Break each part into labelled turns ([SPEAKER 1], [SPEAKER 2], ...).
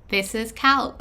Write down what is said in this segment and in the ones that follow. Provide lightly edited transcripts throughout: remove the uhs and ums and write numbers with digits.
[SPEAKER 1] This is Kalc.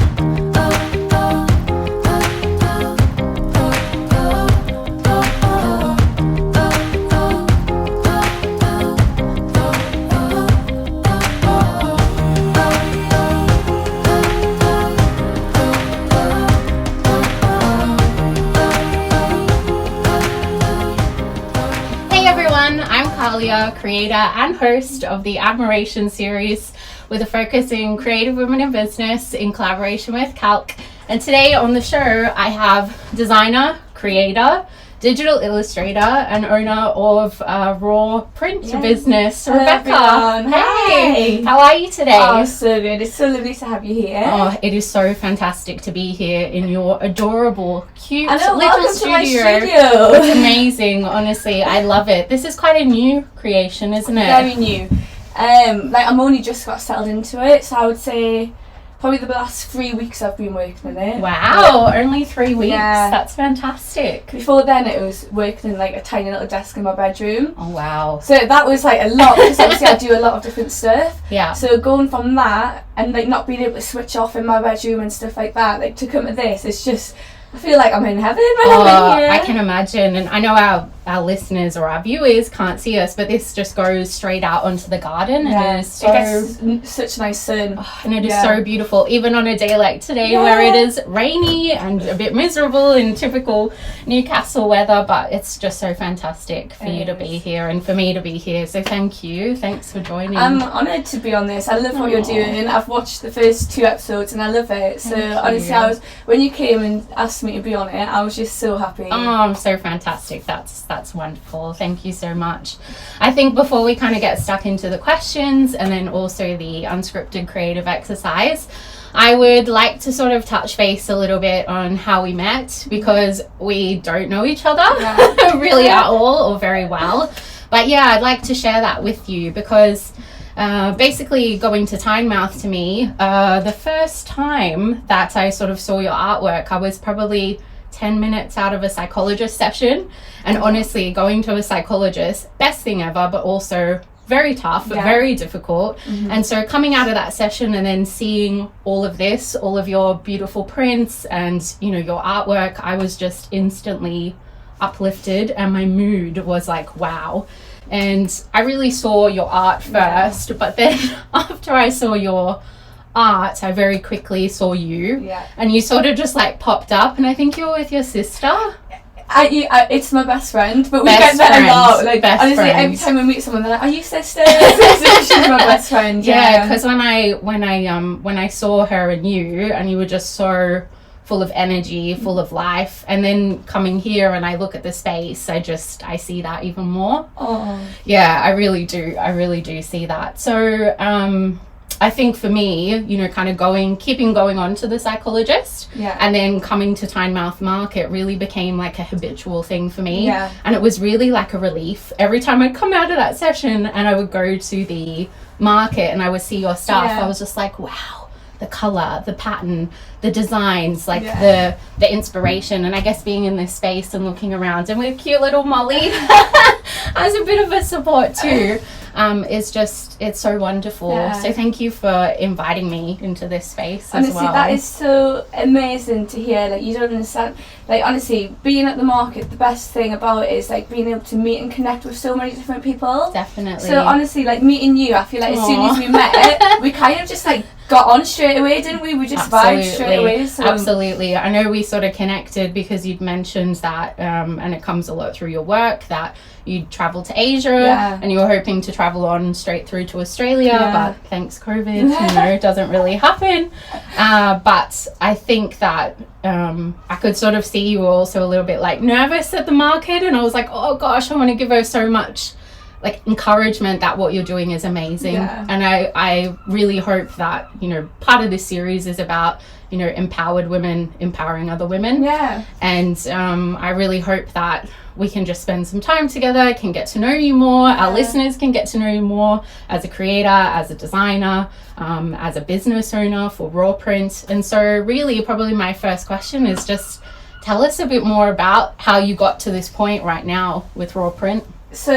[SPEAKER 1] Hey everyone, I'm Kalia, creator and host of the Admiration series with a focus in creative women in business in collaboration with Kalc. And today on the show, I have designer, creator, digital illustrator, and owner of Rawprint business, Rebecca.
[SPEAKER 2] Everyone.
[SPEAKER 1] Hey, how are you today?
[SPEAKER 2] Oh, so good. It's so lovely to have you here.
[SPEAKER 1] Oh, it is so fantastic to be here in your adorable, cute
[SPEAKER 2] welcome
[SPEAKER 1] little
[SPEAKER 2] to my
[SPEAKER 1] studio.
[SPEAKER 2] studio.
[SPEAKER 1] It's amazing, honestly. I love it. This is quite a new creation, isn't it?
[SPEAKER 2] Very new. I'm only just got settled into it, so I would say probably the last 3 weeks I've been working in it.
[SPEAKER 1] Wow, only 3 weeks.
[SPEAKER 2] Yeah.
[SPEAKER 1] That's fantastic.
[SPEAKER 2] Before then, it was working in like a tiny little desk in my bedroom.
[SPEAKER 1] Oh, wow.
[SPEAKER 2] So that was like a lot because obviously I do a lot of different stuff.
[SPEAKER 1] Yeah.
[SPEAKER 2] So going from that and like not being able to switch off in my bedroom and stuff like that, like to come to this, it's just, I feel like I'm in heaven when I'm in here.
[SPEAKER 1] I can imagine. And I know our listeners or our viewers can't see us, but this just goes straight out onto the garden.
[SPEAKER 2] Yeah.
[SPEAKER 1] It is so,
[SPEAKER 2] it gets such nice sun.
[SPEAKER 1] and it is so beautiful, even on a day like today where it is rainy and a bit miserable in typical Newcastle weather, but it's just so fantastic for you to be here and for me to be here. So thank you. Thanks for joining.
[SPEAKER 2] I'm honoured to be on this. I love what you're doing. I've watched the first 2 episodes and I love it. So honestly, when you came and asked me to be on it, I was just so happy.
[SPEAKER 1] Oh, I'm so fantastic. That's wonderful. Thank you so much. I think before we kind of get stuck into the questions and then also the unscripted creative exercise, I would like to sort of touch base a little bit on how we met, because we don't know each other really at all or very well. But yeah, I'd like to share that with you because basically going to Tynemouth to me, the first time that I sort of saw your artwork, I was probably 10 minutes out of a psychologist session, and honestly going to a psychologist, best thing ever, but also very tough, very difficult. And so coming out of that session and then seeing all of this, all of your beautiful prints and your artwork, I was just instantly uplifted and my mood was like wow. And I really saw your art first, but then after I saw your art, I very quickly saw you, and you sort of just like popped up, and I think you were with your sister.
[SPEAKER 2] It's my best friend, but we get that a lot. Like honestly, every time we meet someone, they're like, "Are you sisters?" She's my best friend.
[SPEAKER 1] Yeah, because when I saw her and you were just so full of energy, full of life, and then coming here and I look at the space, I see that even more.
[SPEAKER 2] Oh,
[SPEAKER 1] yeah, I really do see that. So I think for me, kind of keeping going on to the psychologist, and then coming to Tynemouth Market really became like a habitual thing for me. And it was really like a relief every time I'd come out of that session and I would go to the market and I would see your stuff. I was just like, wow, the color, the pattern, the designs, like the inspiration. And I guess being in this space and looking around and with cute little Molly as a bit of a support too, it's so wonderful. So thank you for inviting me into this space.
[SPEAKER 2] Honestly,
[SPEAKER 1] as well.
[SPEAKER 2] That is so amazing to hear. Like, you don't understand. Like, honestly, being at the market, the best thing about it is like being able to meet and connect with so many different people.
[SPEAKER 1] Definitely.
[SPEAKER 2] So honestly, like meeting you, I feel like as soon as we met, we kind of just like got on straight away, didn't we? We just vibed straight away. So.
[SPEAKER 1] Absolutely. I know we sort of connected because you'd mentioned that, and it comes a lot through your work, that you'd travel to Asia and you were hoping to travel on straight through to Australia, but thanks COVID, it doesn't really happen. But I think that I could sort of see you were also a little bit like nervous at the market, and I was like, oh gosh, I want to give her so much like encouragement that what you're doing is amazing. And I really hope that part of this series is about empowered women empowering other women, and I really hope that we can just spend some time together, can get to know you more, our listeners can get to know you more as a creator, as a designer, as a business owner for Rawprint. And so really probably my first question is just tell us a bit more about how you got to this point right now with Rawprint.
[SPEAKER 2] So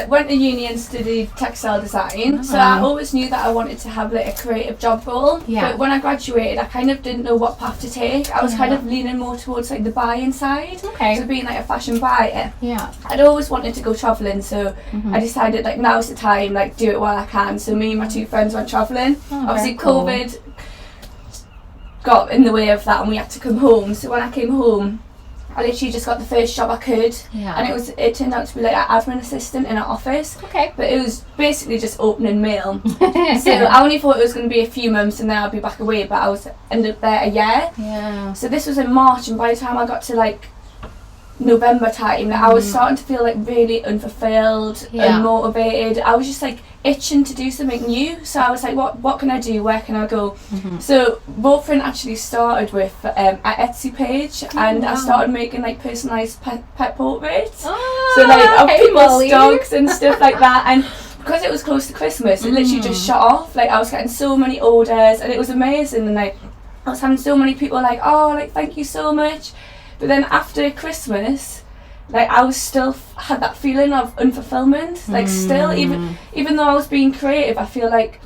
[SPEAKER 2] went to uni and studied textile design. So I always knew that I wanted to have like a creative job role.
[SPEAKER 1] Yeah.
[SPEAKER 2] But when I graduated, I kind of didn't know what path to take. I was kind of leaning more towards like the buying side.
[SPEAKER 1] Okay.
[SPEAKER 2] So being like a fashion buyer.
[SPEAKER 1] Yeah.
[SPEAKER 2] I'd always wanted to go travelling, so I decided like now's the time, like do it while I can. So me and my 2 friends went travelling. Obviously
[SPEAKER 1] cool.
[SPEAKER 2] COVID got in the way of that and we had to come home. So when I came home, I literally just got the first job I could, and it turned out to be like an admin assistant in an office.
[SPEAKER 1] Okay.
[SPEAKER 2] But it was basically just opening mail. So I only thought it was going to be a few months and then I'd be back away, but I ended up there a year.
[SPEAKER 1] Yeah.
[SPEAKER 2] So this was in March, and by the time I got to like November time, like, I was starting to feel like really unfulfilled, unmotivated. I was just like itching to do something new. So I was like, what can I do? Where can I go? So Rawprint actually started with an Etsy page, and I started making like personalised pet portraits. So like of people's dogs and stuff like that. And because it was close to Christmas, it literally just shut off. Like I was getting so many orders, and it was amazing. And like I was having so many people like, oh, like thank you so much. But then after Christmas, like I was still had that feeling of unfulfillment. Like still, even though I was being creative, I feel like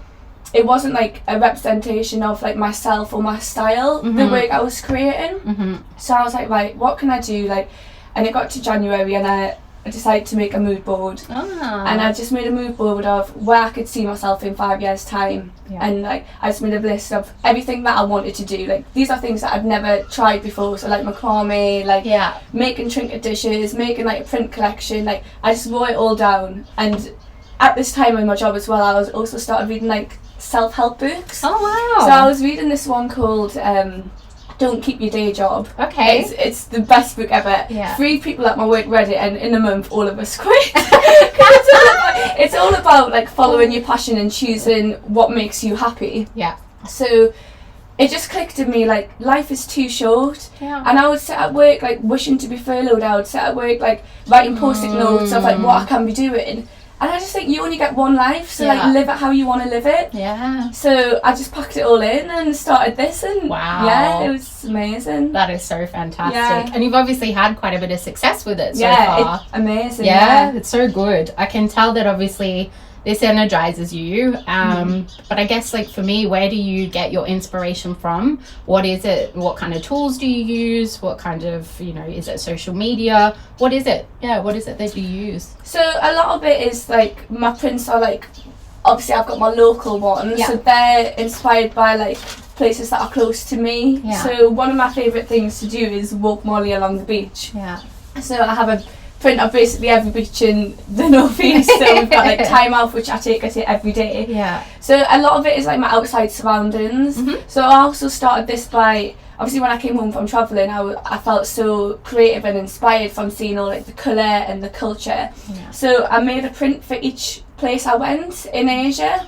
[SPEAKER 2] it wasn't like a representation of like myself or my style, the work I was creating. So I was like, right, what can I do? Like, and it got to January, and I decided to make a mood board. And I just made a mood board of where I could see myself in 5 years' time. And like I just made a list of everything that I wanted to do. Like these are things that I've never tried before. So like macrame, like making trinket dishes, making like a print collection. Like I just wrote it all down. And at this time in my job as well, I was also started reading like self-help books.
[SPEAKER 1] Oh wow.
[SPEAKER 2] So I was reading this one called Don't Keep Your Day Job.
[SPEAKER 1] Okay.
[SPEAKER 2] It's the best book ever. 3 people at my work read it, and in a month all of us quit. It's all about like following your passion and choosing what makes you happy. So it just clicked in me, like life is too short. And I would sit at work like wishing to be furloughed. I would sit at work like writing post-it notes of like what I can be doing. And I just think you only get one life, so like live it how you want to live it. So I just packed it all in and started this, and it was amazing.
[SPEAKER 1] That is so fantastic. And you've obviously had quite a bit of success with it so far.
[SPEAKER 2] It's amazing.
[SPEAKER 1] It's so good. I can tell that obviously this energizes you. But I guess like for me, where do you get your inspiration from? What is it? What kind of tools do you use? What kind of, is it social media? What is it? What is it that you use?
[SPEAKER 2] So a lot of it is like my prints are like, obviously I've got my local ones, so they're inspired by like places that are close to me. So one of my favourite things to do is walk Molly along the beach. So I have a print of basically every beach in the northeast. So we've got like Time Out, which I take every day. So a lot of it is like my outside surroundings. So I also started this by, obviously when I came home from travelling, I felt so creative and inspired from seeing all like the colour and the culture. So I made a print for each place I went in Asia.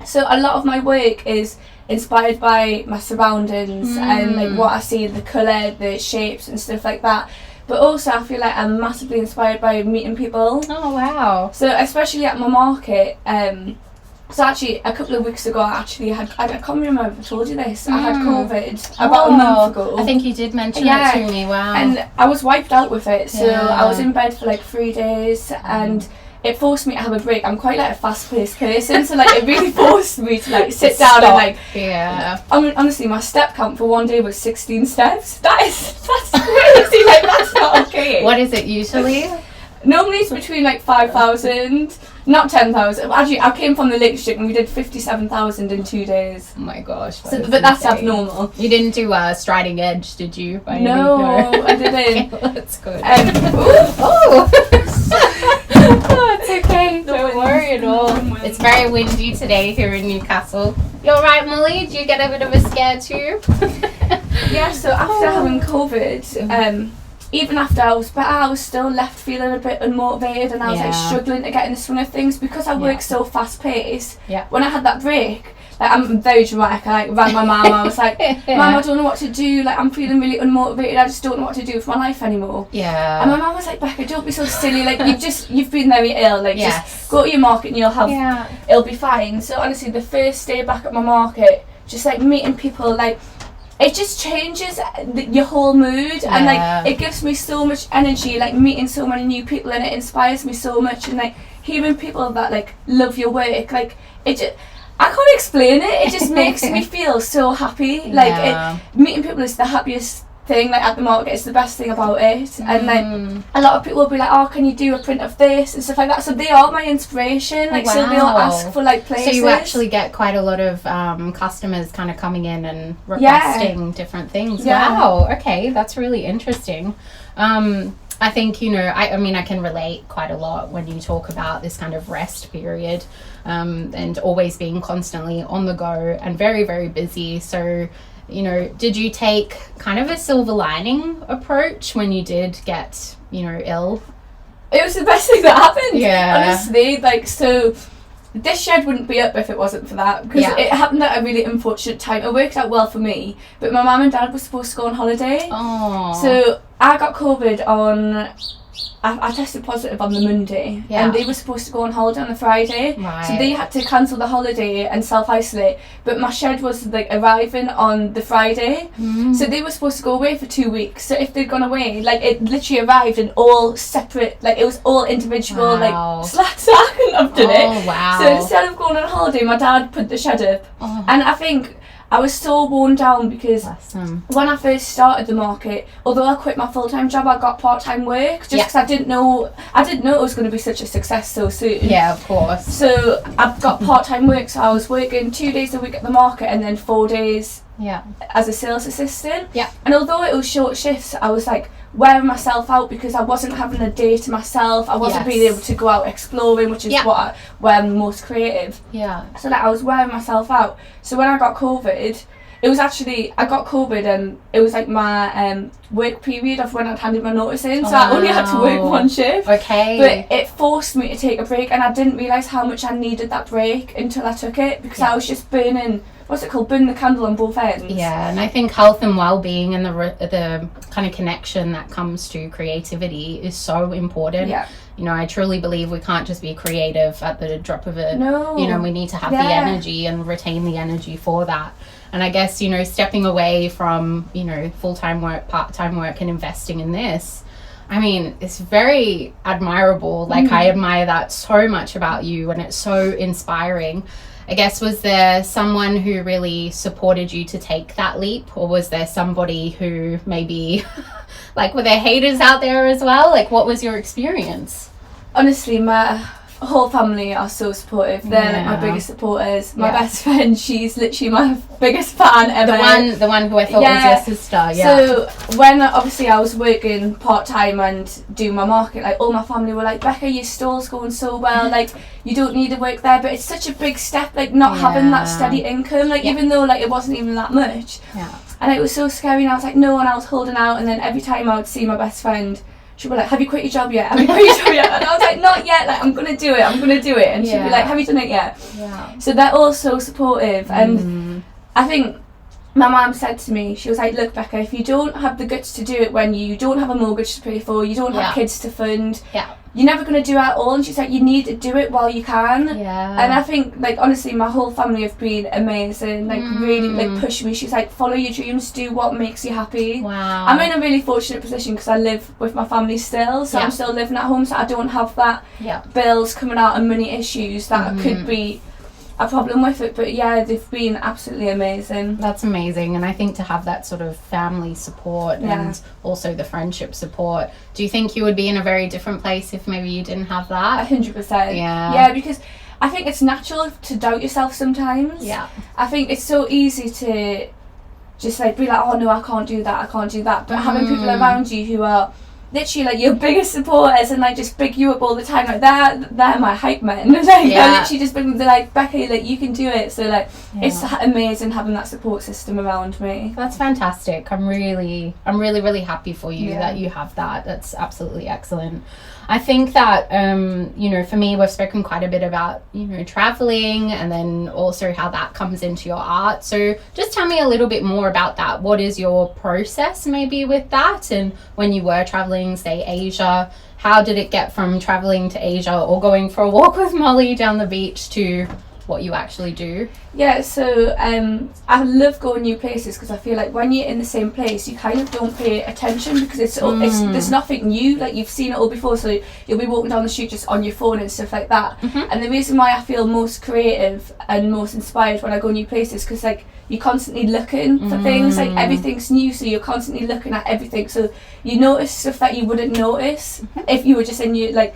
[SPEAKER 2] So a lot of my work is inspired by my surroundings and like what I see, the colour, the shapes and stuff like that. But also I feel like I'm massively inspired by meeting people.
[SPEAKER 1] Oh wow.
[SPEAKER 2] So especially at my market, so actually a couple of weeks ago I can't remember if I told you this, I had COVID about a month ago.
[SPEAKER 1] I think you did mention it to me, wow.
[SPEAKER 2] And I was wiped out with it, so I was in bed for like 3 days, and it forced me to have a break. I'm quite like a fast-paced person, so like it really forced me to like sit down and like. I mean, honestly, my step count for one day was 16 steps. That's crazy. Like that's not okay.
[SPEAKER 1] What is it usually?
[SPEAKER 2] Normally it's between like 5,000, not 10,000. Actually, I came from the Lake District and we did 57,000 in 2 days.
[SPEAKER 1] Oh my gosh.
[SPEAKER 2] So, but that's abnormal.
[SPEAKER 1] You didn't do Striding Edge, did you?
[SPEAKER 2] No, I didn't.
[SPEAKER 1] Okay, that's good.
[SPEAKER 2] Oh,
[SPEAKER 1] it's okay. Don't worry at all. It's very windy today here in Newcastle. You alright, Molly? Did you get a bit of a scare too?
[SPEAKER 2] Yeah, so after having COVID, even after I was better, I was still left feeling a bit unmotivated, and I was like struggling to get in the swing of things because I work so fast paced. When I had that break, like I'm very dramatic. I like rang my mum. I was like, "Mum, I don't know what to do. Like I'm feeling really unmotivated. I just don't know what to do with my life anymore." And my mum was like, "Becca, don't be so silly. Like you've been very ill. Like just go to your market and you'll have it'll be fine." So honestly, the first day back at my market, just like meeting people, like it just changes your whole mood, and like it gives me so much energy, like meeting so many new people, and it inspires me so much, and like hearing people that like love your work, like it just, I can't explain it, it just makes me feel so happy. Like meeting people is the happiest thing, like at the market, it's the best thing about it. And like a lot of people will be like, oh, can you do a print of this and stuff like that, so they are my inspiration, like so they'll ask for like places.
[SPEAKER 1] So you actually get quite a lot of customers kind of coming in and requesting different things. Wow, okay, that's really interesting. I think, you know, I mean, I can relate quite a lot when you talk about this kind of rest period, and always being constantly on the go and very, very busy. So, you know, did you take kind of a silver lining approach when you did get, you know, ill?
[SPEAKER 2] It was the best thing that happened. Honestly, like, so this shed wouldn't be up if it wasn't for that, because it happened at a really unfortunate time. It worked out well for me, but my mum and dad were supposed to go on holiday. So I got COVID on, I tested positive on the Monday, and they were supposed to go on holiday on the Friday, so they had to cancel the holiday and self-isolate, but my shed was like arriving on the Friday, so they were supposed to go away for 2 weeks. So if they'd gone away, like it literally arrived in all separate, like it was all individual, like slats. I couldn't have done it. So instead of going on holiday, my dad put the shed up, and I think I was so worn down because when I first started the market, although I quit my full-time job, I got part-time work just because I didn't know it was going to be such a success so soon. Yeah, of course. So I've got part-time work, so I was working 2 days a week at the market and then 4 days as a sales assistant. And although it was short shifts, I was like wearing myself out because I wasn't having a day to myself. I wasn't being able to go out exploring, which is where I'm most creative. So like I was wearing myself out. So when I got COVID, it was actually, I got COVID and it was like my work period of when I'd handed my notice in, so I only had to work one shift. But it forced me to take a break, and I didn't realise how much I needed that break until I took it, because I was just burning, burning the candle on both ends. Yeah, and I think health and well-being and the kind of connection that comes to creativity is so important. You know, I truly believe we can't just be creative at the drop of a, you know, we need to have the energy and retain the energy for that. And I guess, you know, stepping away from, you know, full-time work, part-time work, and investing in this, I mean, it's very admirable. Like, I admire that so much about you, and it's so inspiring. I guess, was there someone who really supported you to take that leap, or was there somebody who maybe, like, were there haters out there as well? Like, what was your experience? Honestly, my whole family are so supportive. They're like my biggest supporters. My best friend, she's literally my biggest fan ever. The one who I thought was your sister. So when obviously I was working part-time and doing my market, like all my family were like, Becca, your store's going so well, like you don't need to work there. But it's such a big step, like not having that steady income, like even though like it wasn't even that much. And it was so scary, and I was like, no, and I was holding out, and then every time I would see my best friend, she'd be like, have you quit your job yet? Have you quit your job yet? And I was like, not yet, like, I'm going to do it. And she'd be like, have you done it yet? So they're all so supportive. And I think my mum said to me, she was like, look, Becca, if you don't have the guts to do it when you don't have a mortgage to pay for, you don't have kids to fund, you're never going to do it at all. And she's like, you need to do it while you can. And I think, like, honestly, my whole family have been amazing, like really like push me. She's like, follow your dreams, do what makes you happy. I'm in a really fortunate position because I live with my family still, so I'm still living at home, so I don't have that bills coming out and money issues that could be a problem with it. But yeah, they've been absolutely amazing. That's amazing. And I think to have that sort of family support and also the friendship support, do you think you would be in a very different place if maybe you didn't have that? 100%. Yeah, because I think it's natural to doubt yourself sometimes. I think it's so easy to just like be like, oh no, I can't do that, but having people around you who are literally like your biggest supporters and like just big you up all the time, like they're my hype men. Like they're literally just big, they're like, Becca, like you can do it. So like it's amazing having that support system around me. That's fantastic. I'm really happy for you that you have that. That's absolutely excellent. I think that you know, for me, we've spoken quite a bit about, you know, traveling, and then also how that comes into your art. So just tell me a little bit more about that. What is your process maybe with that? And when you were traveling, say Asia, how did it get from traveling to Asia or going for a walk with Molly down the beach to
[SPEAKER 1] what you actually do?
[SPEAKER 2] Yeah, so I love going new places because I feel like when you're in the same place, you kind of don't pay attention because it's there's nothing new. Like, you've seen it all before, so you'll be walking down the street just on your phone and stuff like that. And the reason why I feel most creative and most inspired when I go new places, because like you're constantly looking for things, like everything's new, so you're constantly looking at everything, so you notice stuff that you wouldn't notice if you were just in your, like,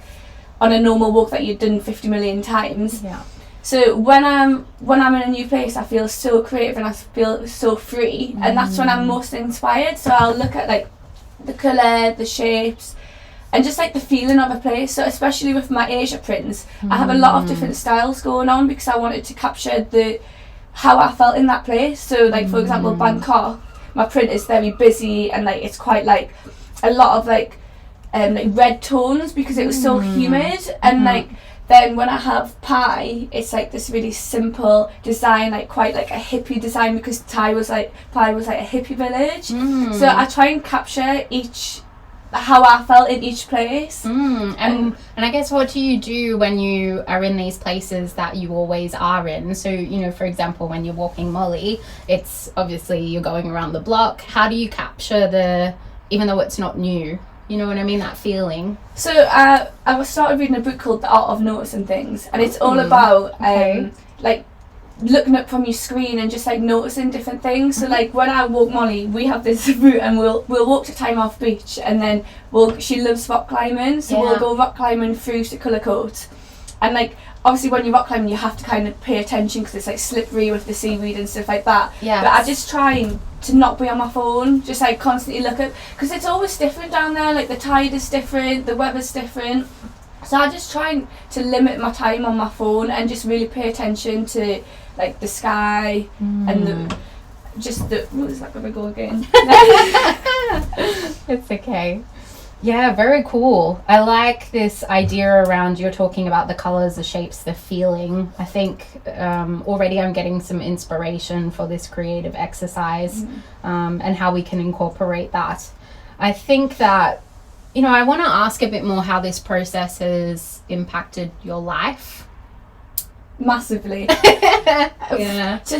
[SPEAKER 2] on a normal walk that you've done 50 million times.
[SPEAKER 1] Yeah.
[SPEAKER 2] So when I'm in a new place, I feel so creative and I feel so free, and that's when I'm most inspired. So I'll look at like the colour, the shapes, and just like the feeling of a place. So especially with my Asia prints, I have a lot of different styles going on because I wanted to capture how I felt in that place. So like, for example, Bangkok, my print is very busy and like it's quite like a lot of like red tones because it was so humid, and like then when I have Pi, it's like this really simple design, like quite like a hippie design, because Pi was like a hippie village. So I try and capture how I felt in each place.
[SPEAKER 1] And I guess, what do you do when you are in these places that you always are in? So, you know, for example, when you're walking Molly, it's obviously you're going around the block. How do you capture even though it's not new? You know what I mean? That feeling. So
[SPEAKER 2] I started reading a book called The Art of Noticing Things, and it's all about like looking up from your screen and just like noticing different things. So like when I walk Molly, we have this route and we'll walk to Time Off Beach, and then she loves rock climbing, so we'll go rock climbing through to Kalc. And like obviously when you're rock climbing, you have to kind of pay attention because it's like slippery with the seaweed and stuff like that. But I just try to not be on my phone, just like constantly look at, because it's always different down there, like the tide is different, the weather's different, so I just try to limit my time on my phone and just really pay attention to like the sky and what is that gonna go again?
[SPEAKER 1] It's okay. Yeah, very cool. I like this idea around, you're talking about the colours, the shapes, the feeling. I think already I'm getting some inspiration for this creative exercise and how we can incorporate that. I think that, you know, I want to ask a bit more how this process has impacted your life.
[SPEAKER 2] Massively. To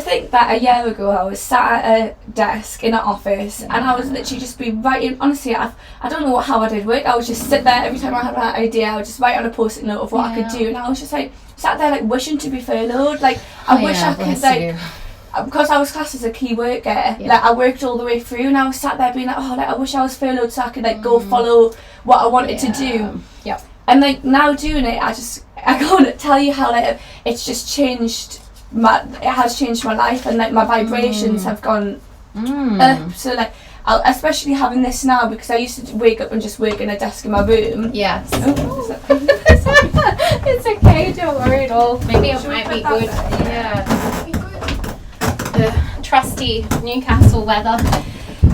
[SPEAKER 2] think that a year ago I was sat at a desk in an office and I was literally just be writing. Honestly, I don't know how I did work. I would just sit there every time I had an idea. I would just write on a post-it note of what I could do, and I was just like sat there like wishing to be furloughed. Like I wish I could like. Because I was classed as a key worker, like I worked all the way through, and I was sat there being like, oh, like I wish I was furloughed so I could like go follow what I wanted to do. And like now doing it, I can't tell you how like it's just changed it has changed my life, and like my vibrations have gone up. So like especially having this now, because I used to wake up and just work in a desk in my room.
[SPEAKER 1] Yes. It's okay, don't worry at all. Maybe it might be good. Yeah. The trusty Newcastle weather.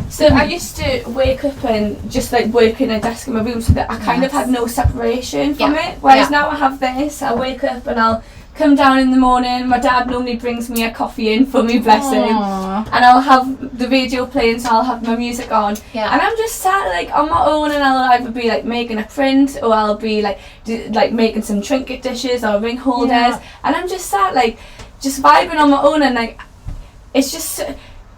[SPEAKER 2] So I used to wake up and just like work in a desk in my room, so that I kind of had no separation from it. Whereas now I have this, I wake up and I'll come down in the morning. My dad normally brings me a coffee in for me, bless him. And I'll have the radio playing, so I'll have my music on. And I'm just sat like on my own, and I'll either be like making a print, or I'll be like making some trinket dishes or ring holders. And I'm just sat like just vibing on my own, and like it's just,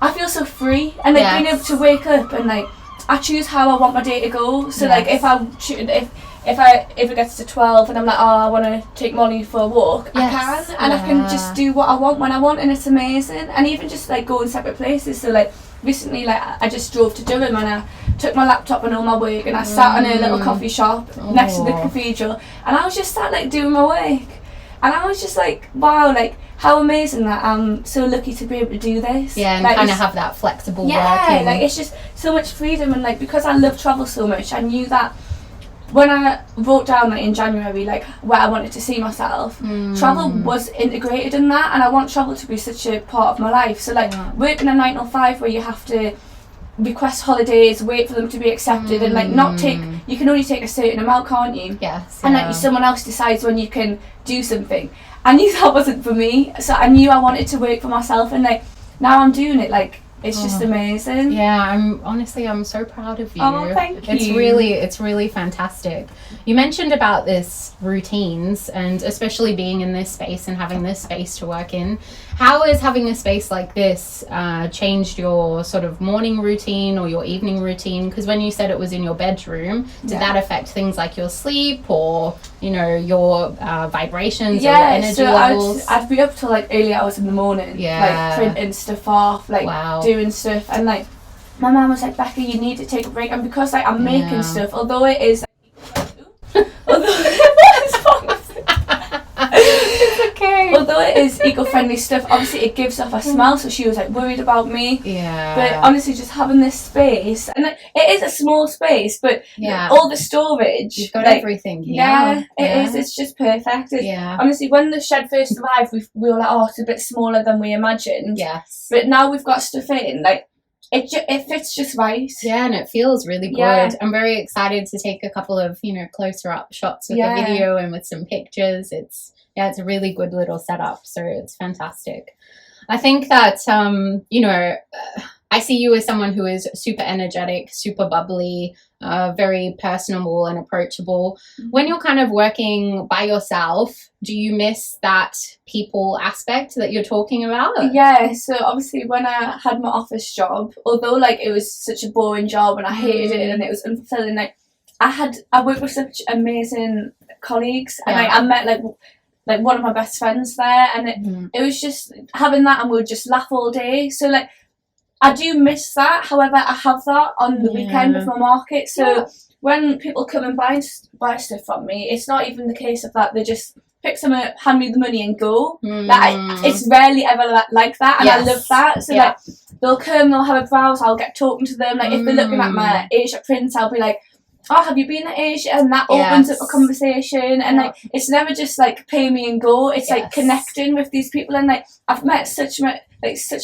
[SPEAKER 2] I feel so free, and like being able to wake up and like I choose how I want my day to go. So like if it gets to 12 and I'm like, oh, I want to take Molly for a walk, I can, and I can just do what I want when I want, and it's amazing. And even just like going separate places. So like recently, like I just drove to Durham and I took my laptop and all my work, and I sat in a little coffee shop next to the cathedral, and I was just sat like doing my work, and I was just like, wow, like how amazing that I'm so lucky to be able to do this.
[SPEAKER 1] And
[SPEAKER 2] like,
[SPEAKER 1] kind of have that flexible working.
[SPEAKER 2] Like it's just so much freedom, and like because I love travel so much, I knew that when I wrote down like in January like where I wanted to see myself, travel was integrated in that, and I want travel to be such a part of my life. So like working a 9 to 5 where you have to request holidays, wait for them to be accepted, and like not take, you can only take a certain amount, can't you? And like someone else decides when you can do something. I knew that wasn't for me, so I knew I wanted to work for myself, and like now I'm doing it like It's just amazing.
[SPEAKER 1] Yeah, I'm so proud of you.
[SPEAKER 2] Oh, thank you.
[SPEAKER 1] It's really fantastic. You mentioned about this routines, and especially being in this space and having this space to work in. How has having a space like this changed your sort of morning routine or your evening routine? Because when you said it was in your bedroom, did that affect things like your sleep or, you know, your vibrations or your energy levels?
[SPEAKER 2] I'd be up till like early hours in the morning, like printing stuff off, like doing stuff, and like my mum was like, Becca, you need to take a break. And because like I'm making stuff, although it is although it is eco-friendly stuff, obviously it gives off a smell, so she was like worried about me. But honestly, just having this space, and like, it is a small space, but all the storage,
[SPEAKER 1] you've got
[SPEAKER 2] like,
[SPEAKER 1] everything here.
[SPEAKER 2] It is. It's just perfect. Honestly, when the shed first arrived, we were like, oh, it's a bit smaller than we imagined. But now we've got stuff in, like, it fits just right.
[SPEAKER 1] Yeah, and it feels really good. I'm very excited to take a couple of, you know, closer up shots with the video and with some pictures. It's a really good little setup, so it's fantastic. I think that, you know, I see you as someone who is super energetic, super bubbly, very personable and approachable. When you're kind of working by yourself, do you miss that people aspect that you're talking about?
[SPEAKER 2] Yeah, so obviously when I had my office job, although like it was such a boring job and I hated it and it was unfulfilling, like I worked with such amazing colleagues, and I met like one of my best friends there, and it was just having that, and we would just laugh all day. So like I do miss that. However, I have that on the weekend with my market. So when people come and buy stuff from me, it's not even the case of that. They just pick some up, hand me the money and go. Like, it's rarely ever like that, and I love that. So like they'll come, they'll have a browse, I'll get talking to them. Like if they're looking at my Asia prints, I'll be like, oh, have you been to Asia? And that opens up a conversation, and like it's never just like pay me and go. It's like connecting with these people, and like I've met such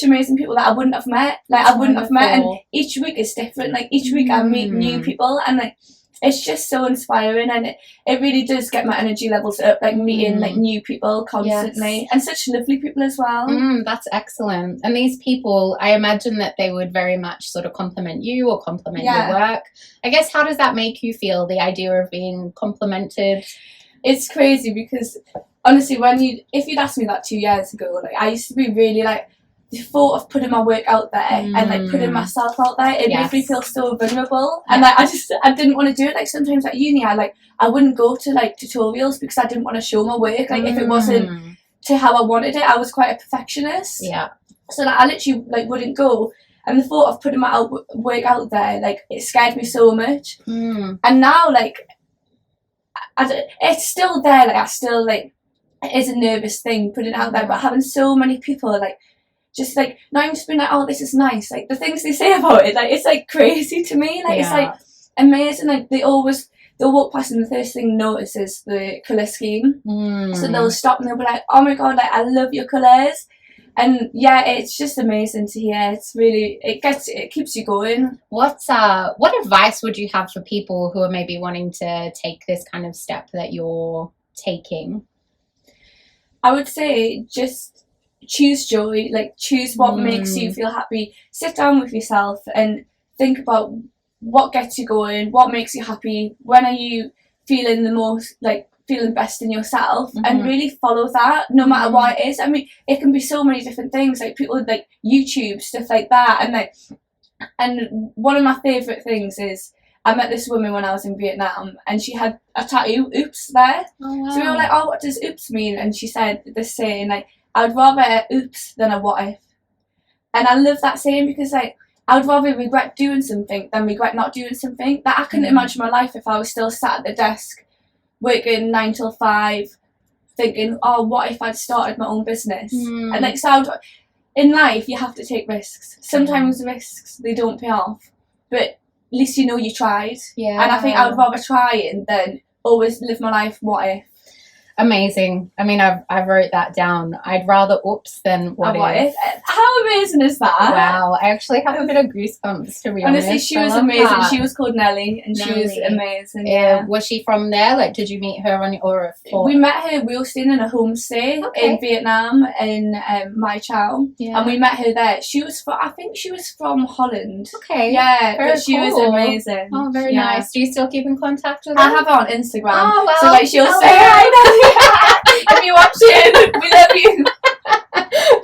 [SPEAKER 2] amazing people that I wouldn't have met. Like I wouldn't have met, and each week is different. Like each week I meet new people, and like it's just so inspiring, and it really does get my energy levels up, like meeting like new people constantly, and such lovely people as well.
[SPEAKER 1] That's excellent. And these people, I imagine that they would very much sort of compliment you or compliment your work. I guess, how does that make you feel, the idea of being complimented?
[SPEAKER 2] It's crazy, because honestly, if you'd asked me that 2 years ago, like I used to be really like, the thought of putting my work out there and like putting myself out there, it made me feel so vulnerable, and like I didn't want to do it. Like sometimes at uni, I wouldn't go to like tutorials because I didn't want to show my work. Like if it wasn't to how I wanted it, I was quite a perfectionist. So like, I literally like wouldn't go, and the thought of putting my work out there, like it scared me so much. And now like it's still there. Like I still like, it is a nervous thing putting it out there, but having so many people like, just like not even just being like, oh, this is nice, like the things they say about it, like it's like crazy to me. Like it's like amazing. Like they'll walk past, and the first thing they notice is the colour scheme. So they'll stop and they'll be like, oh my god, like I love your colours. And it's just amazing to hear. It's really, it keeps you going.
[SPEAKER 1] What advice would you have for people who are maybe wanting to take this kind of step that you're taking?
[SPEAKER 2] I would say just choose joy, like choose what makes you feel happy. Sit down with yourself and think about what gets you going, what makes you happy, when are you feeling the most, like feeling best in yourself, and really follow that no matter what it is. I mean, it can be so many different things, like people like YouTube, stuff like that, and one of my favourite things is, I met this woman when I was in Vietnam, and she had a tattoo, oops, there. So we were like, oh, what does oops mean? And she said this saying, like, I would rather a oops than a what if. And I love that saying, because like I would rather regret doing something than regret not doing something. That I couldn't imagine my life if I was still sat at the desk working 9 till 5 thinking, oh, what if I'd started my own business? And like, so in life you have to take risks. Sometimes risks, they don't pay off, but at least you know you tried. And I think I would rather try it than always live my life what if.
[SPEAKER 1] Amazing. I mean, I wrote that down. I'd rather oops than what if.
[SPEAKER 2] How amazing is that?
[SPEAKER 1] Wow. I actually have a bit of goosebumps, to be honest.
[SPEAKER 2] Honestly, she was amazing. That. She was called Nelly, and Nelly. She was amazing. Yeah.
[SPEAKER 1] Was she from there? Like, did you meet her on or?
[SPEAKER 2] We met her. We were staying in a homestay in Vietnam in Mai Chau, and we met her there. She was I think she was from Holland.
[SPEAKER 1] Okay.
[SPEAKER 2] Yeah, but she was amazing.
[SPEAKER 1] Oh, very nice. Do you still keep in contact with her?
[SPEAKER 2] I have her on Instagram.
[SPEAKER 1] Oh, well.
[SPEAKER 2] So like she'll say hi. If you're watching, we love you.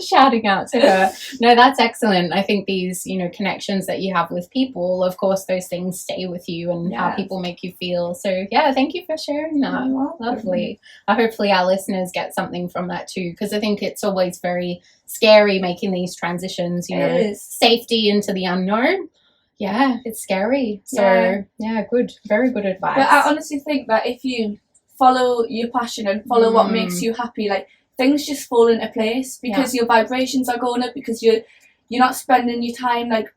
[SPEAKER 1] Shouting out to her. No, that's excellent. I think these, connections that you have with people, of course, those things stay with you and how people make you feel. So yeah, thank you for sharing that. Lovely. Hopefully our listeners get something from that too, because I think it's always very scary making these transitions, safety into the unknown. Yeah, it's scary. So yeah, good. Very good advice.
[SPEAKER 2] But I honestly think that if you follow your passion and follow what makes you happy, like things just fall into place because your vibrations are going up, because you're not spending your time like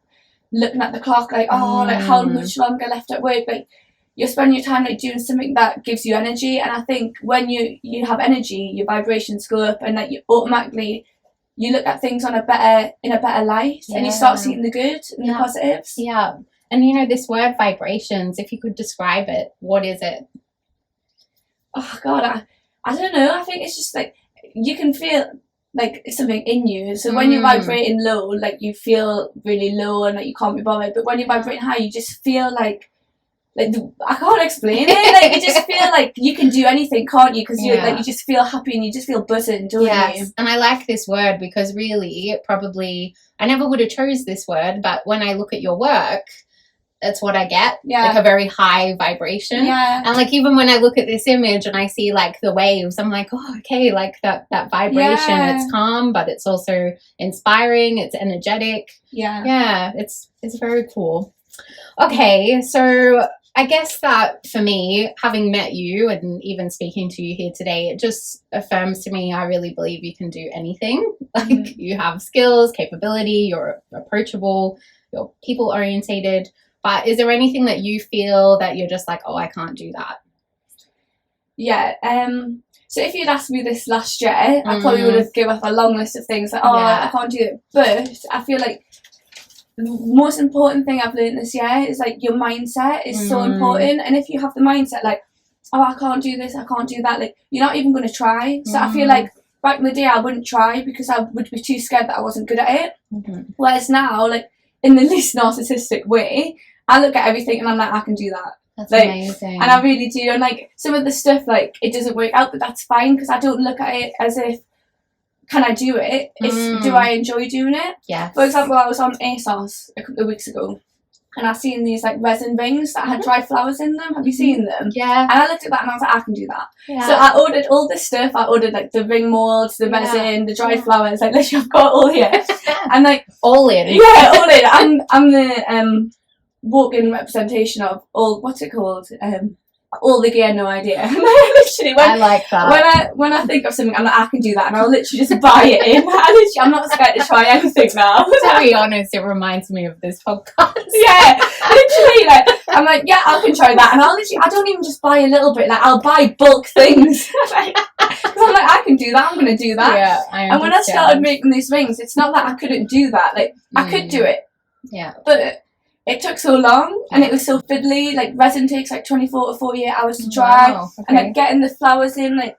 [SPEAKER 2] looking at the clock like like how much longer left at work. Like you're spending your time like doing something that gives you energy, and I think when you have energy, your vibrations go up, and like you automatically look at things in a better light, and you start seeing the good and the positives.
[SPEAKER 1] Yeah. And this word vibrations, if you could describe it, what is it?
[SPEAKER 2] Oh God, I don't know. I think it's just like you can feel like something in you. So when you're vibrating low, like you feel really low and like you can't be bothered. But when you're vibrating high, you just feel like I can't explain it. Like you just feel like you can do anything, can't you? Because you just feel happy and you just feel buzzing, don't you?
[SPEAKER 1] And I like this word because really, probably I never would have chose this word, but when I look at your work, that's what I get, like a very high vibration.
[SPEAKER 2] Yeah.
[SPEAKER 1] And like even when I look at this image and I see like the waves, I'm like, oh, okay, like that vibration, it's calm, but it's also inspiring, it's energetic. Yeah, it's very cool. Okay, so I guess that for me, having met you and even speaking to you here today, it just affirms to me I really believe you can do anything. Like you have skills, capability, you're approachable, you're people orientated. But is there anything that you feel that you're just like, oh, I can't do that?
[SPEAKER 2] Yeah. So if you'd asked me this last year, I probably would have given up a long list of things like, I can't do it. But I feel like the most important thing I've learned this year is like your mindset is so important. And if you have the mindset like, oh, I can't do this, I can't do that, like you're not even going to try. So I feel like back in the day I wouldn't try because I would be too scared that I wasn't good at it. Whereas now, like in the least narcissistic way, I look at everything and I'm like, I can do that.
[SPEAKER 1] That's amazing.
[SPEAKER 2] And I really do. And like some of the stuff, like it doesn't work out, but that's fine because I don't look at it as if, can I do it? It's, do I enjoy doing it?
[SPEAKER 1] Yeah.
[SPEAKER 2] For example, I was on ASOS a couple of weeks ago and I seen these like resin rings that had dried flowers in them. Have you seen them?
[SPEAKER 1] Yeah.
[SPEAKER 2] And I looked at that and I was like, I can do that.
[SPEAKER 1] Yeah.
[SPEAKER 2] So I ordered all this stuff. I ordered like the ring molds, the resin, the dried flowers. Like literally, I've got all here. And like
[SPEAKER 1] all in.
[SPEAKER 2] Yeah, all in. I'm the walk-in representation of all. What's it called? All the gear, no idea. Literally,
[SPEAKER 1] I like that.
[SPEAKER 2] When I think of something, I'm like, I can do that, and I'll literally just buy it in. I'm not scared to try anything now.
[SPEAKER 1] To be honest, it reminds me of this podcast.
[SPEAKER 2] Yeah, literally, like I'm like, yeah, I can try that, and I don't even just buy a little bit. Like I'll buy bulk things. Like, I'm like, I can do that. I'm gonna do that.
[SPEAKER 1] Yeah, I understand.
[SPEAKER 2] And when I started making these rings, it's not that I couldn't do that. Like I could do it.
[SPEAKER 1] Yeah,
[SPEAKER 2] but it took so long and it was so fiddly. Like resin takes like 24 to 48 hours to dry.
[SPEAKER 1] Wow, okay.
[SPEAKER 2] And like getting the flowers in, like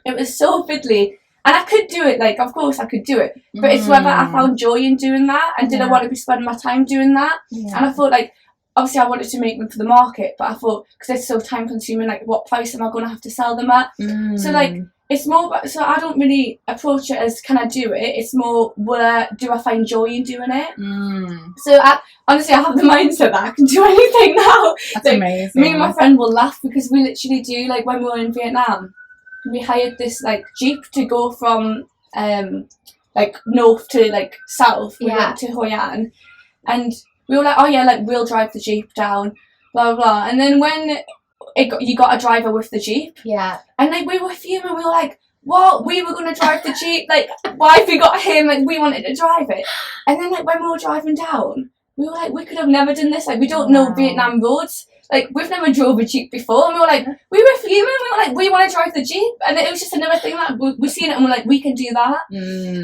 [SPEAKER 2] it was so fiddly. And I could do it, like of course I could do it, but it's whether I found joy in doing that and did I want to be spending my time doing that. And I thought like obviously I wanted to make them for the market, but I thought because it's so time consuming, like what price am I going to have to sell them at? So like it's more, so I don't really approach it as can I do it, it's more do I find joy in doing it. So honestly I have the mindset that I can do anything now.
[SPEAKER 1] That's
[SPEAKER 2] like,
[SPEAKER 1] amazing.
[SPEAKER 2] Me and my friend will laugh because we literally do, like when we were in Vietnam, we hired this like Jeep to go from like north to like south. We went to Hoi An and we were like, oh yeah, like we'll drive the Jeep down, blah blah blah. And then when you got a driver with the Jeep.
[SPEAKER 1] Yeah.
[SPEAKER 2] And like we were fuming, we were like, what? We were gonna drive the Jeep, like why have we got him? Like we wanted to drive it. And then like when we were driving down, we were like, we could have never done this, like we don't know Vietnam roads. like, we've never drove a Jeep before, and we were like, we were fuming, we were like, we want to drive the Jeep, and it was just another thing that we seen it and we're like, we can do that.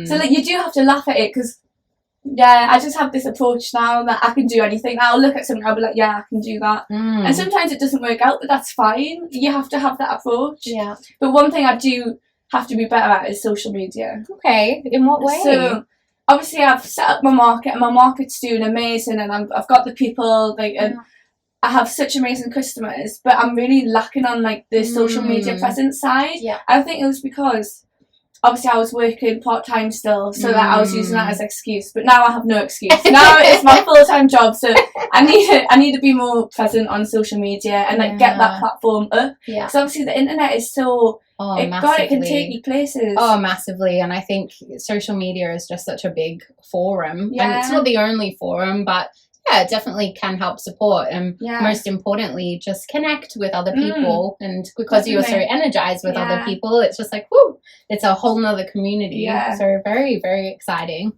[SPEAKER 2] So like, you do have to laugh at it, because I just have this approach now that I can do anything. I'll look at something, I'll be like, yeah, I can do that. And sometimes it doesn't work out, but that's fine. You have to have that approach. But one thing I do have to be better at is social media.
[SPEAKER 1] Okay, in what way?
[SPEAKER 2] So obviously I've set up my market, and my market's doing amazing, and I've got the people, like, and I have such amazing customers, but I'm really lacking on like the social media presence side. I think it was because obviously I was working part-time still, so that I was using that as an excuse, but now I have no excuse. Now it's my full-time job, so I need to be more present on social media and like get that platform up. So obviously the internet is so it can take you places.
[SPEAKER 1] Oh, massively. And I think social media is just such a big forum. And it's not the only forum, but it definitely can help support, and most importantly, just connect with other people. And because you're so energized with other people, it's just like, whoo, it's a whole nother community. So very, very exciting.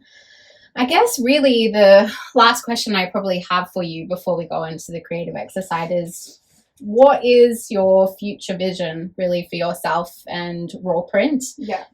[SPEAKER 1] I guess really the last question I probably have for you before we go into the creative exercise is, what is your future vision really for yourself and Rawprint?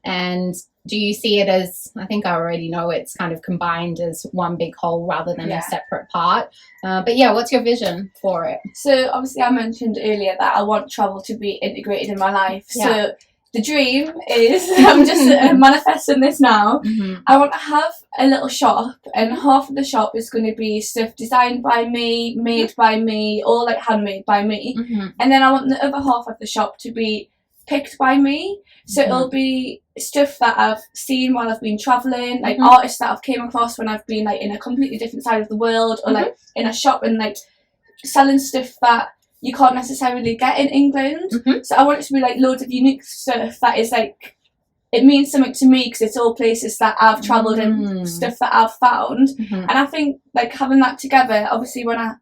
[SPEAKER 1] And do you see it as, I think I already know it's kind of combined as one big whole rather than a separate part, but what's your vision for it?
[SPEAKER 2] So obviously I mentioned earlier that I want travel to be integrated in my life. So the dream is, I'm just manifesting this now, I want to have a little shop, and half of the shop is going to be stuff designed by me, made by me, or like handmade by me, and then I want the other half of the shop to be picked by me. So it'll be stuff that I've seen while I've been travelling, like artists that I've came across when I've been like in a completely different side of the world, or like in a shop and like selling stuff that you can't necessarily get in England. So I want it to be like loads of unique stuff that is like, it means something to me because it's all places that I've travelled and stuff that I've found. And I think like having that together, obviously when I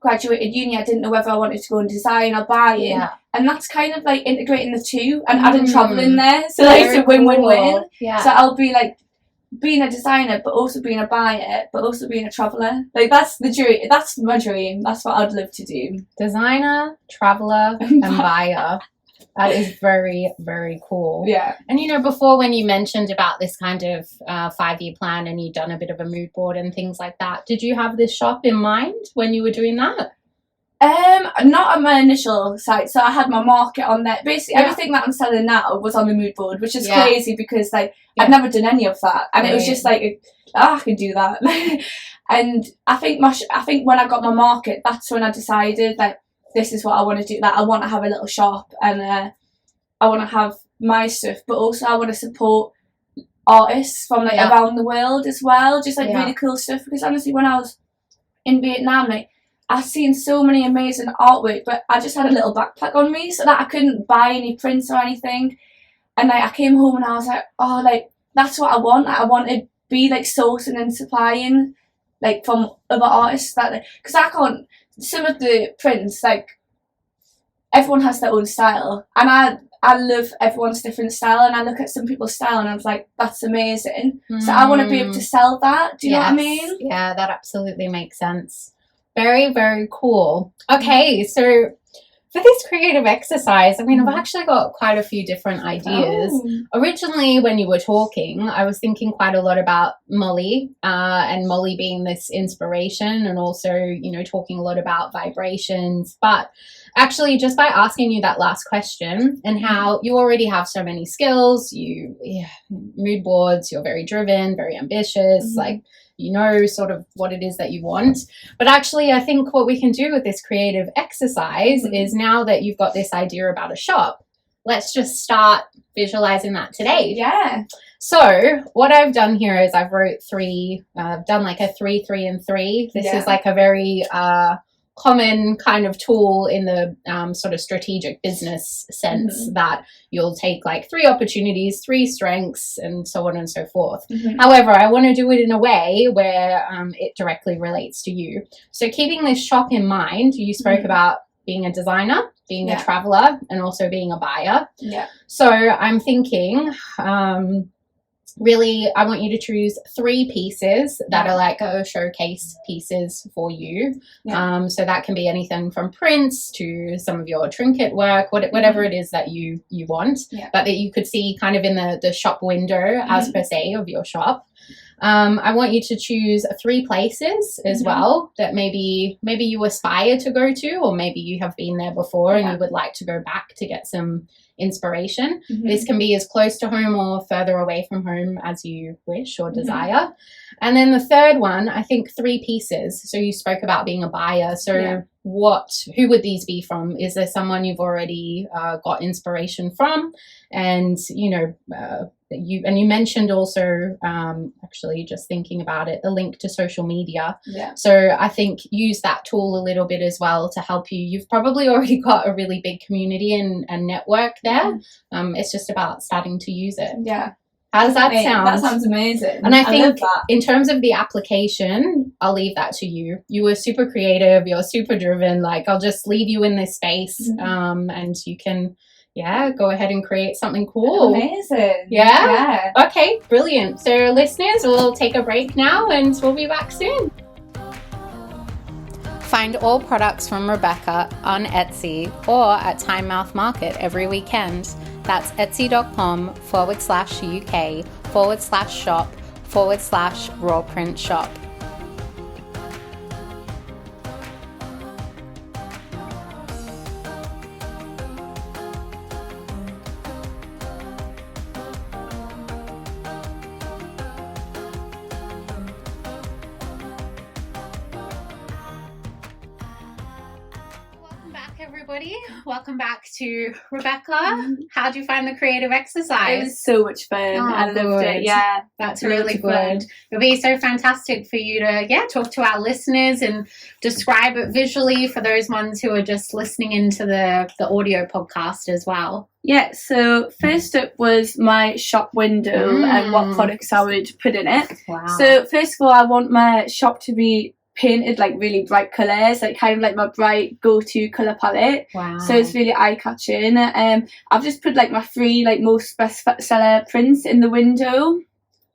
[SPEAKER 2] graduated uni, I didn't know whether I wanted to go and design or buy it. And that's kind of like integrating the two and adding travel in there. So like it's a win-win-win. So I'll be like being a designer, but also being a buyer, but also being a traveller. Like that's the dream. That's my dream. That's what I'd love to do.
[SPEAKER 1] Designer, traveller, and buyer. That is very, very cool. And you know, before when you mentioned about this kind of 5-year plan and you'd done a bit of a mood board and things like that, did you have this shop in mind when you were doing that?
[SPEAKER 2] Not on my initial site. So I had my market on there. Basically, everything that I'm selling now was on the mood board, which is crazy because like I'd never done any of that, and it was just like, I could do that. And I think when I got my market, that's when I decided like, this is what I want to do. That I want to have a little shop, and I want to have my stuff, but also I want to support artists from like around the world as well, just like really cool stuff. Because honestly, when I was in Vietnam, like I've seen so many amazing artwork, but I just had a little backpack on me, so that I couldn't buy any prints or anything. And like I came home and I was like, oh, like that's what I want. Like, I want to be like sourcing and supplying like from other artists that, because I can't. Some of the prints, like everyone has their own style, and I love everyone's different style, and I look at some people's style and I was like, that's amazing. So I want to be able to sell that. Do you know what I mean?
[SPEAKER 1] Yeah, that absolutely makes sense. Very, very cool. Okay, so for this creative exercise, I mean, I've actually got quite a few different ideas. Originally, when you were talking, I was thinking quite a lot about Molly, and Molly being this inspiration, and also, you know, talking a lot about vibrations. But actually, just by asking you that last question and how you already have so many skills, mood boards, you're very driven, very ambitious, like, you know sort of what it is that you want. But actually, I think what we can do with this creative exercise is, now that you've got this idea about a shop, let's just start visualizing that today. So what I've done here is I've done like a 3, 3, and 3. This is like a very common kind of tool in the sort of strategic business sense, that you'll take like 3 opportunities, 3 strengths, and so on and so forth. However, I want to do it in a way where it directly relates to you. So keeping this shop in mind, you spoke about being a designer, being a traveler, and also being a buyer. So I'm thinking really, I want you to choose 3 pieces that are like showcase pieces for you. So that can be anything from prints to some of your trinket work, whatever it is that you want, but that you could see kind of in the shop window as per se of your shop. I want you to choose 3 places as well that maybe you aspire to go to, or maybe you have been there before and you would like to go back to get some inspiration. This can be as close to home or further away from home as you wish or desire. And then the third one, I think 3 pieces. So you spoke about being a buyer. So who would these be from? Is there someone you've already got inspiration from? And you mentioned also, actually just thinking about it, the link to social media. So I think use that tool a little bit as well to help you. You've probably already got a really big community and network there. It's just about starting to use it. How does that sound?
[SPEAKER 2] That sounds amazing.
[SPEAKER 1] And I think in terms of the application, I'll leave that to you. You were super creative. You're super driven. Like, I'll just leave you in this space and you can, go ahead and create something cool.
[SPEAKER 2] Amazing.
[SPEAKER 1] Yeah? Okay, brilliant. So listeners, we'll take a break now and we'll be back soon. Find all products from Rebecca on Etsy or at Time Mouth Market every weekend. That's etsy.com/UK/shop/Rawprint shop. Everybody, welcome back to Rebecca. How do you find the creative exercise?
[SPEAKER 2] It was so much fun. I loved it. Yeah,
[SPEAKER 1] that's really good. It'll be so fantastic for you to talk to our listeners and describe it visually for those ones who are just listening into the audio podcast as well.
[SPEAKER 2] Yeah, so first up was my shop window and what products I would put in it.
[SPEAKER 1] Wow.
[SPEAKER 2] So first of all, I want my shop to be painted like really bright colours, like kind of like my bright go-to colour palette.
[SPEAKER 1] Wow.
[SPEAKER 2] So it's really eye-catching. I've just put like my 3 like most bestseller prints in the window.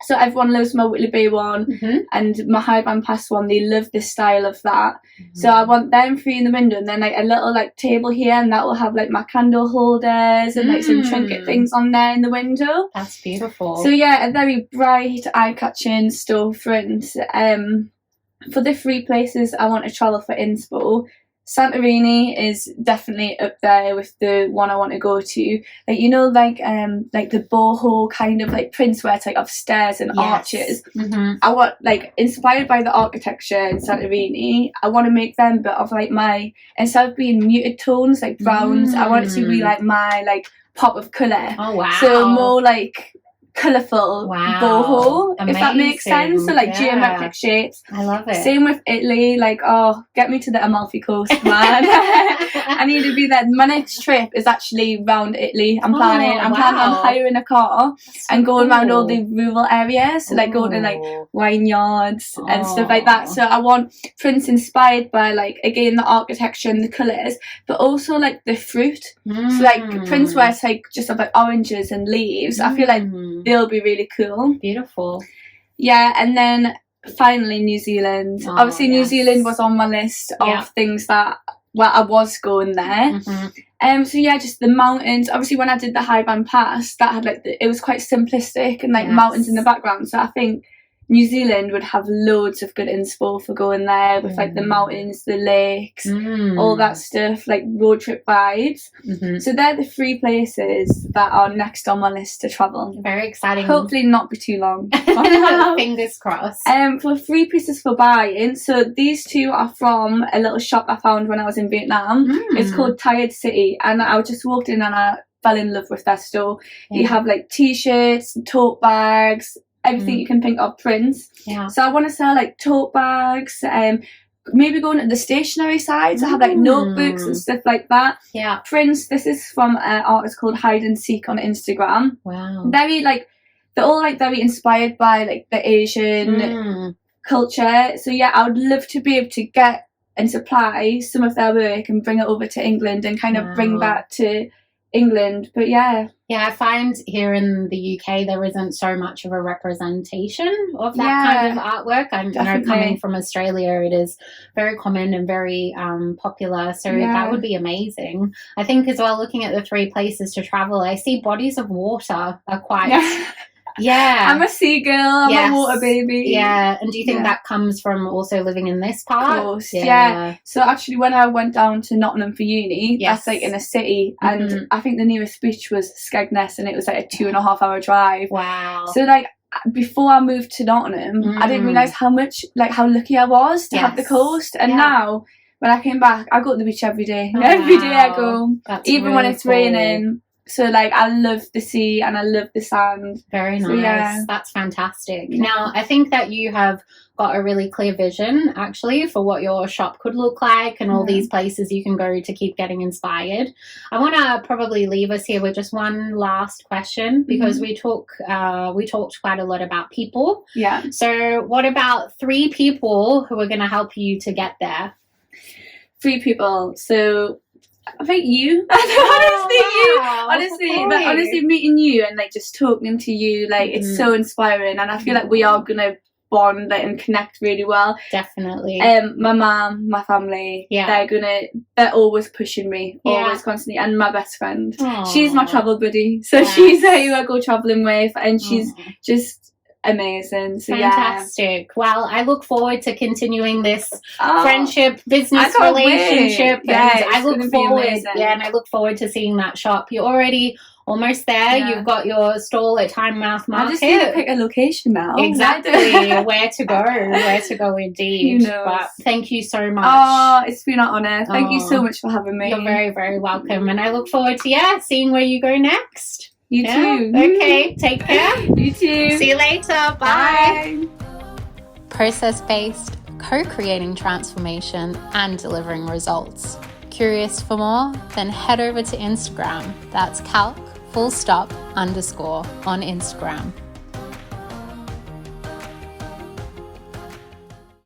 [SPEAKER 2] So everyone loves my Whitley Bay one and my High Band Pass one. They love this style of that. So I want them 3 in the window, and then like a little like table here, and that will have like my candle holders and like some trinket things on there in the window.
[SPEAKER 1] That's beautiful.
[SPEAKER 2] So yeah, a very bright, eye-catching storefront. For the 3 places I want to travel for inspo, Santorini is definitely up there with the one I want to go to. Like, you know, like the boho kind of like prints where it's like of stairs and arches. I want, like, inspired by the architecture in Santorini, I want to make them, but of like my, instead of being muted tones like browns, I want it to be like my like pop of colour.
[SPEAKER 1] Oh wow.
[SPEAKER 2] So more like colourful boho, if that makes sense. So like geometric shapes.
[SPEAKER 1] I love it.
[SPEAKER 2] Same with Italy, like, get me to the Amalfi Coast, man. I need to be there. My next trip is actually round Italy. I'm planning on hiring a car and going around all the rural areas, so like going to like vineyards and stuff like that. So I want prints inspired by like, again, the architecture and the colours, but also like the fruit. So like prints where it's like just of like oranges and leaves. I feel like they'll be really cool.
[SPEAKER 1] Beautiful.
[SPEAKER 2] Yeah, and then finally New Zealand. Obviously New Zealand was on my list of things that, well, I was going there. So yeah, just the mountains. Obviously when I did the High Band Pass, that had like it was quite simplistic and like mountains in the background. So I think New Zealand would have loads of good inspo for going there with like the mountains, the lakes, all that stuff, like road trip vibes. So they're the 3 places that are next on my list to travel.
[SPEAKER 1] Very exciting.
[SPEAKER 2] Hopefully not be too long.
[SPEAKER 1] Fingers crossed.
[SPEAKER 2] For 3 pieces for buying, so these 2 are from a little shop I found when I was in Vietnam. It's called Tired City, and I just walked in and I fell in love with their store. You have like t-shirts, tote bags, everything you can think of, prints. So I want to sell like tote bags, maybe going to the stationery side, so have like notebooks and stuff like that. Prints. This is from an artist called Hide and Seek on Instagram. Very like, they're all like very inspired by like the Asian culture. So yeah, I would love to be able to get and supply some of their work and bring it over to England and kind of bring that to England, but yeah.
[SPEAKER 1] Yeah, I find here in the UK there isn't so much of a representation of that kind of artwork. I know coming from Australia, it is very common and very popular. So that would be amazing. I think as well, looking at the 3 places to travel, I see bodies of water are quite... Yeah.
[SPEAKER 2] I'm a seagull. I'm a water baby.
[SPEAKER 1] Yeah. And do you think that comes from also living in this part?
[SPEAKER 2] Of course. Yeah. So actually when I went down to Nottingham for uni, that's like in a city, and I think the nearest beach was Skegness, and it was like a 2.5 hour drive.
[SPEAKER 1] Wow.
[SPEAKER 2] So like before I moved to Nottingham, I didn't realise how lucky I was to have the coast. And now when I came back, I go to the beach every day. Every day I go. That's even when it's raining. So, like, I love the sea and I love the sand.
[SPEAKER 1] Very nice. So, that's fantastic. Now, I think that you have got a really clear vision, actually, for what your shop could look like and all these places you can go to keep getting inspired. I want to probably leave us here with just one last question, because we talked quite a lot about people. Yeah. So, what about 3 people who are going to help you to get there?
[SPEAKER 2] 3 people. So... I think you. Honestly, meeting you and like just talking to you, like it's so inspiring, and I feel like we are gonna bond and connect really well.
[SPEAKER 1] Definitely.
[SPEAKER 2] My mum, my family, they're always pushing me, always constantly, and my best friend. Aww. She's my travel buddy, so she's who I go traveling with, and she's just amazing. So
[SPEAKER 1] fantastic. Well, I look forward to continuing this friendship, business relationship. And I look forward and I look forward to seeing that shop. You're already almost there. You've got your stall at Tynemouth Market. I just need to pick a location now. Exactly. Where to go indeed. But thank you so much.
[SPEAKER 2] Oh, it's been an honour. Thank you so much for having me.
[SPEAKER 1] You're very, very welcome, and I look forward to seeing where you go next.
[SPEAKER 2] You too.
[SPEAKER 1] Okay, take care.
[SPEAKER 2] You too.
[SPEAKER 1] See you later. Bye. Process-based, co-creating transformation and delivering results. Curious for more? Then head over to Instagram. That's Kalc __ on Instagram.